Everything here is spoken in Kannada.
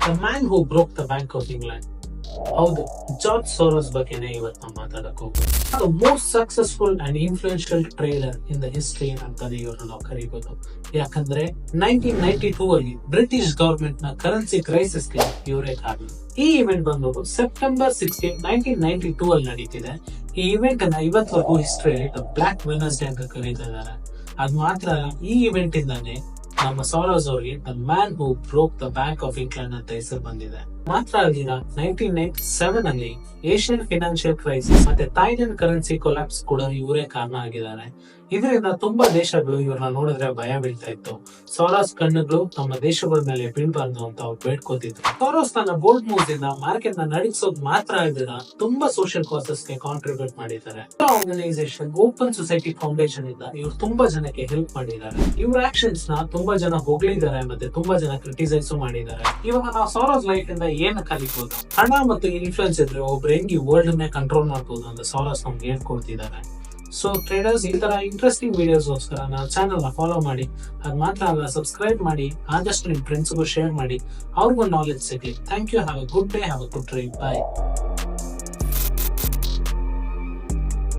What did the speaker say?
The man who broke the bank of England. ಹೌದು, ಜಾರ್ಜ್ ಸೋರೋಸ್ ಬಗ್ಗೆನೇ ಇವತ್ತು ನಾವು ಮಾತಾಡಕ್ ಹೋಗ್ಬೋದು. The most successful and influential trader in the history ಅಂತಾನೆ ಇವ್ರನ್ನ ನಾವು ಕರಿಬಹುದು. ಯಾಕಂದ್ರೆ 1992 ಅಲ್ಲಿ ಬ್ರಿಟಿಷ್ ಗವರ್ಮೆಂಟ್ ನ ಕರೆನ್ಸಿ ಕ್ರೈಸಿಸ್ ಗೆ ಇವರೇ ಕಾರಣ. ಈ ಇವೆಂಟ್ ಬಂದ್ಬಿಟ್ಟು ಸೆಪ್ಟೆಂಬರ್ 6 1992 ಅಲ್ಲಿ ನಡೀತಿದೆ. ಈ ಇವೆಂಟ್ ಅನ್ನ ಇವತ್ತವರೆಗೂ ಹಿಸ್ಟ್ರಿಯಲ್ಲಿ ಬ್ಲಾಕ್ ವೆನಸ್ಡೇ ಅಂತ ಕರೀತಾ ಇದ್ದಾರೆ. ಅದ್ ಮಾತ್ರ ಈ ಇವೆಂಟ್ ಇಂದಾನೆ ನಮ್ಮ ಸೋರೋಸ್ ಅವರಿಗೆ the man who broke the bank of England ಅಂತ ಹೆಸರು ಬಂದಿದೆ. ಮಾತ್ರ ಅಲ್ಲಿನ 1997 ಅಲ್ಲಿ ಏಷ್ಯನ್ ಫಿನಾನ್ಷಿಯಲ್ ಕ್ರೈಸಿಸ್ ಮತ್ತೆ ಥೈಲ್ಯಾಂಡ್ ಕರೆನ್ಸಿ ಕೊಲಾಪ್ಸ್ ಕೂಡ ಇವರೇ ಕಾರಣ ಆಗಿದ್ದಾರೆ. ಇದರಿಂದ ತುಂಬಾ ದೇಶಗಳು ಇವ್ರನ್ನ ನೋಡಿದ್ರೆ ಭಯ ಬೀಳ್ತಾ ಇತ್ತು. ಸೋರೋಸ್ ಕಣ್ಣುಗಳು ತಮ್ಮ ದೇಶಗಳ ಮೇಲೆ ಬೀಳ್ಬಾರ್ದು ಅಂತ ಅವ್ರು ಬೇಡ್ಕೋತಿದ್ರು. ಸೋರೋಸ್ ತನ್ನ ಬೋಲ್ಡ್ ಮೂವ್ಸ್ ಇಂದ ಮಾರ್ಕೆಟ್ ನ ನಡೆಸೋದು ಮಾತ್ರ ಅಲ್ಲದೆ ತುಂಬಾ ಸೋಷಿಯಲ್ ಕಾಸಸ್ ಗೆ ಕಾಂಟ್ರಿಬ್ಯೂಟ್ ಮಾಡಿದ್ದಾರೆ. ಆರ್ಗನೈಸೇಷನ್ ಓಪನ್ ಸೊಸೈಟಿ ಫೌಂಡೇಶನ್ ಇಂದ ಇವ್ರು ತುಂಬಾ ಜನಕ್ಕೆ ಹೆಲ್ಪ್ ಮಾಡಿದ್ದಾರೆ. ಇವ್ರ ಆಕ್ಷನ್ಸ್ ನ ತುಂಬಾ ಜನ ಹೊಗಳಿದ್ದಾರೆ ಮತ್ತೆ ತುಂಬಾ ಜನ ಕ್ರಿಟಿಸೈಸ್ ಮಾಡಿದ್ದಾರೆ. ಇವಾಗ ನಾವು ಸೋರೋಸ್ ಲೈಫ್ ಇಂದ ಏನ್ ಕಲಿಬಹುದು? ಹಣ ಮತ್ತು ಇನ್ಫ್ಲೂಯೆನ್ಸ್ ಇದ್ರೆ ಒಬ್ರು ಹೆಂಗ್ ವರ್ಲ್ಡ್ ನೇ ಕಂಟ್ರೋಲ್ ಮಾಡಬಹುದು ಅಂತ ಸೋರೋಸ್ ನಮ್ಗೆ ಹೇಳ್ಕೊಡ್ತಿದ್ದಾರೆ. ಸೊ ಟ್ರೇಡರ್ಸ್, ಈ ತರ ಇಂಟ್ರೆಸ್ಟಿಂಗ್ ವಿಡಿಯೋಸ್ಗೋಸ್ಕರ ನನ್ನ ಚಾನಲ್ ನ ಫಾಲೋ ಮಾಡಿ. ಅದ್ ಮಾತ್ರ ಅಲ್ಲ, ಸಬ್ಸ್ಕ್ರೈಬ್ ಮಾಡಿ. ಆದಷ್ಟು ನಿಮ್ ಫ್ರೆಂಡ್ಸ್ಗೂ ಶೇರ್ ಮಾಡಿ, ಅವ್ರಿಗೂ ನಾಲೆಜ್ ಸಿಗ್ಲಿ. Thank you. Have a good day. Have a good trade. Bye.